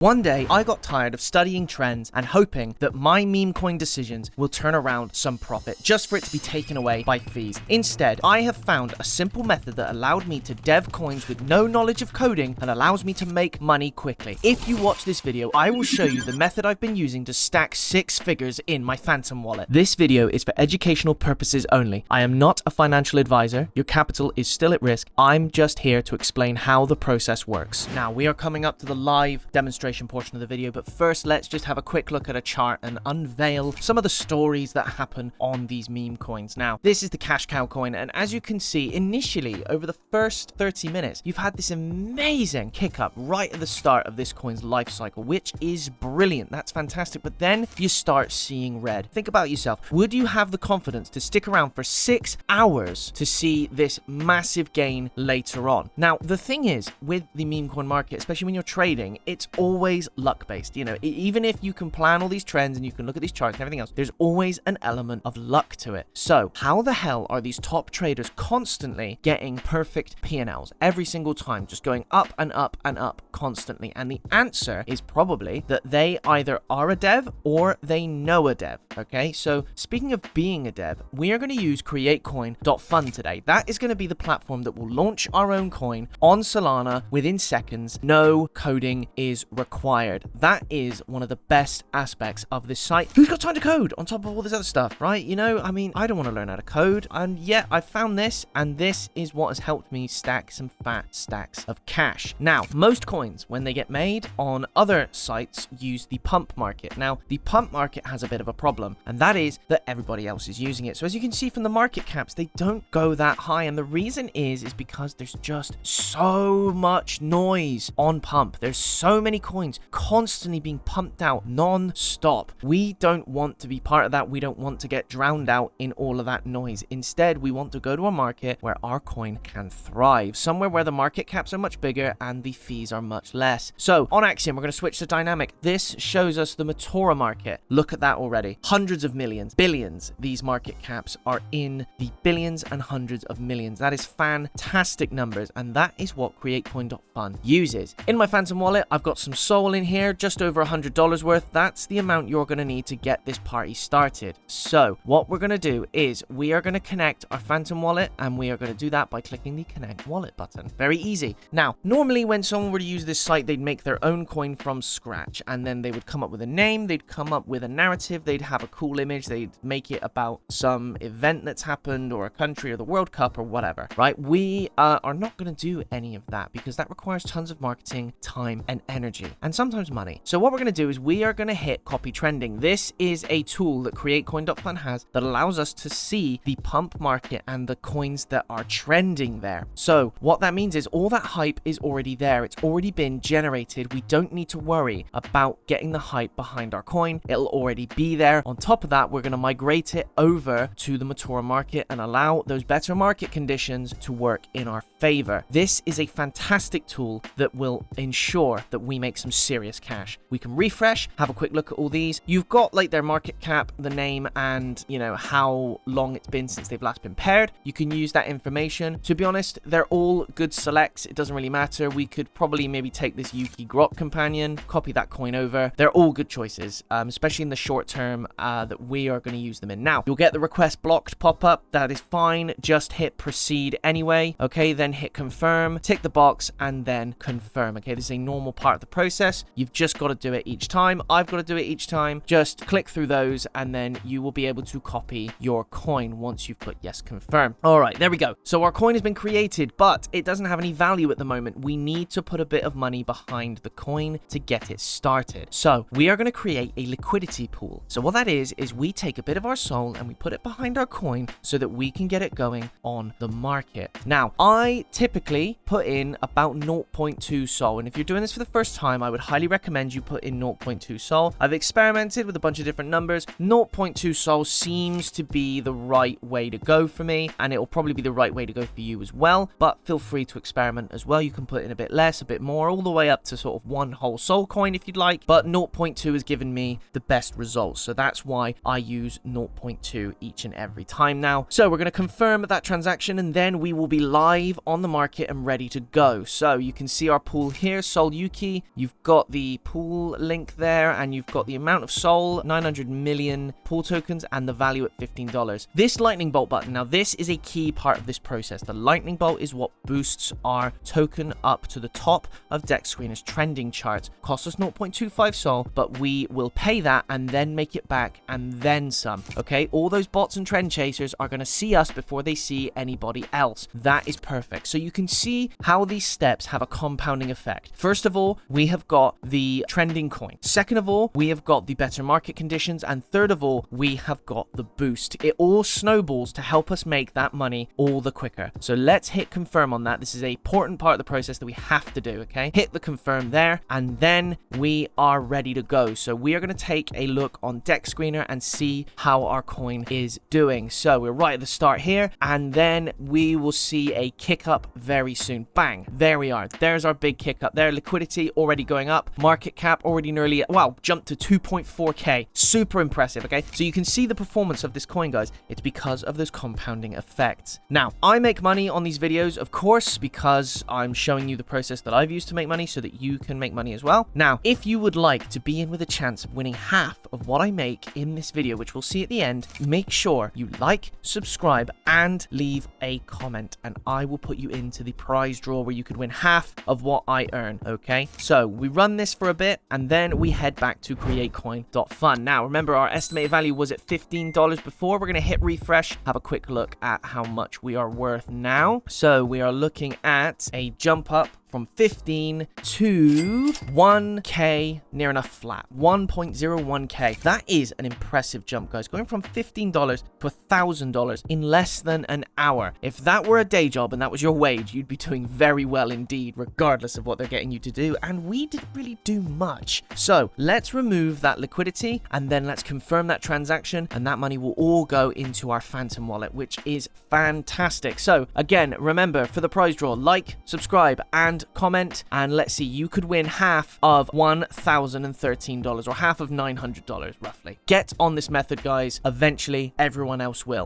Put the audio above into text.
One day, I got tired of studying trends and hoping that my Memecoin decisions will turn around some profit just for it to be taken away by fees. Instead, I have found a simple method that allowed me to dev coins with no knowledge of coding and allows me to make money quickly. If you watch this video, I will show you the method I've been using to stack 6 figures in my Phantom wallet. This video is for educational purposes only. I am not a financial advisor. Your capital is still at risk. I'm just here to explain how the process works. Now, we are coming up to the live demonstration portion of the video, but first let's just have a quick look at a chart and unveil some of the stories that happen on these meme coins. Now, this is the cash cow coin, and as you can see, initially over the first 30 minutes you've had this amazing kick up right at the start of this coin's life cycle, which is brilliant. That's fantastic. But then you start seeing red. Think about yourself. Would you have the confidence to stick around for 6 hours to see this massive gain later on? Now, the thing is with the meme coin market, especially when you're trading, it's always luck based. You know, even if you can plan all these trends and you can look at these charts and everything else, there's always an element of luck to it. So how the hell are these top traders constantly getting perfect P&Ls every single time, just going up and up and up constantly? And the answer is probably that they either are a dev or they know a dev. Okay, so speaking of being a dev, we are going to use createcoin.fun today. That is going to be the platform that will launch our own coin on Solana within seconds. No coding is required. That is one of the best aspects of this site. Who's got time to code on top of all this other stuff, right? You know, I mean, I don't want to learn how to code, and yet I found this, and this is what has helped me stack some fat stacks of cash. Now, most coins, when they get made on other sites, use the pump market. Now, the pump market has a bit of a problem, and that is that everybody else is using it. So as you can see from the market caps, they don't go that high, and the reason is because there's just so much noise on pump. There's so many coins constantly being pumped out non-stop. We don't want to be part of that. We don't want to get drowned out in all of that noise. Instead, we want to go to a market where our coin can thrive, somewhere where the market caps are much bigger and the fees are much less. So on Axiom, we're going to switch to dynamic. This shows us the Matora market. Look at that already. Hundreds of millions, billions. These market caps are in the billions and hundreds of millions. That is fantastic numbers, and that is what createcoin.fun uses. In my Phantom wallet, I've got some Soul in here, just over $100 worth. That's the amount you're going to need to get this party started. So what we're going to do is we are going to connect our Phantom wallet, and we are going to do that by clicking the connect wallet button. Very easy. Now, normally when someone were to use this site, they'd make their own coin from scratch, and then they would come up with a name, they'd come up with a narrative, they'd have a cool image, they'd make it about some event that's happened or a country or the World Cup or whatever, right? We are not going to do any of that because that requires tons of marketing, time, and energy, and sometimes money. So what we're going to do is we are going to hit copy trending. This is a tool that createcoin.fun has that allows us to see the pump market and the coins that are trending there. So what that means is all that hype is already there. It's already been generated. We don't need to worry about getting the hype behind our coin. It'll already be there. On top of that, we're going to migrate it over to the Matora market and allow those better market conditions to work in our favor. This is a fantastic tool that will ensure that we make some serious cash. We can refresh, have a quick look at all these. You've got like their market cap, the name, and you know how long it's been since they've last been paired. You can use that information. To be honest, they're all good selects. It doesn't really matter. We could probably maybe take this Yuki Grok companion, copy that coin over. They're all good choices, especially in the short term that we are going to use them in. Now, you'll get the request blocked pop up. That is fine. Just hit proceed anyway. Okay, then hit confirm, tick the box, and then confirm. Okay, this is a normal part of the process. You've just got to do it each time. I've got to do it each time. Just click through those and then you will be able to copy your coin once you've put yes, confirm. All right, there we go. So our coin has been created, but it doesn't have any value at the moment. We need to put a bit of money behind the coin to get it started. So we are going to create a liquidity pool. So what that is we take a bit of our soul and we put it behind our coin so that we can get it going on the market. Now, I typically put in about 0.2 soul, and if you're doing this for the first time, I would highly recommend you put in 0.2 soul. I've experimented with a bunch of different numbers. 0.2 soul seems to be the right way to go for me, and it will probably be the right way to go for you as well, but feel free to experiment as well. You can put in a bit less, a bit more, all the way up to sort of 1 whole soul coin if you'd like, but 0.2 has given me the best results, so that's that's why I use 0.2 each and every time now. So we're going to confirm that transaction, and then we will be live on the market and ready to go. So you can see our pool here, Sol Yuki. You've got the pool link there, and you've got the amount of Sol, 900 million pool tokens, and the value at $15. This lightning bolt button, now this is a key part of this process. The lightning bolt is what boosts our token up to the top of DEX Screener's trending charts. Costs us 0.25 Sol, but we will pay that and then make it back and then some. Okay, all those bots and trend chasers are going to see us before they see anybody else. That is perfect. So you can see how these steps have a compounding effect. First of all, we have got the trending coin. Second of all, we have got the better market conditions. And third of all, we have got the boost. It all snowballs to help us make that money all the quicker. So let's hit confirm on that. This is an important part of the process that we have to do, okay? Hit the confirm there, and then we are ready to go. So we are going to take a look on DEX Screener and see how our coin is doing. So we're right at the start here, and then we will see a kick up very soon. Bang, there we are. There's our big kick up there. Liquidity already going up. Market cap already nearly, wow, jumped to 2.4k. Super impressive, okay? So you can see the performance of this coin, guys. It's because of those compounding effects. Now, I make money on these videos, of course, because I'm showing you the process that I've used to make money so that you can make money as well. Now, if you would like to be in with a chance of winning half of what I make in this video, which we'll see at the end, make sure you like, subscribe, and leave a comment, and I will put you into the prize draw where you could win half of what I earn, okay? So we run this for a bit, and then we head back to createcoin.fun. Now, remember, our estimated value was at $15 before. We're going to hit refresh, have a quick look at how much we are worth now. So we are looking at a jump up from 15 to 1k, near enough flat, 1.01k. That is an impressive jump, guys. Going from $15 to $1,000 in less than an hour. If that were a day job and that was your wage, you'd be doing very well indeed, regardless of what they're getting you to do. And we didn't really do much. So let's remove that liquidity, and then let's confirm that transaction, and that money will all go into our Phantom wallet, which is fantastic. So again, remember, for the prize draw, like, subscribe, and comment, and let's see, you could win half of $1,013 or half of $900 roughly. Get on this method, guys. Eventually everyone else will.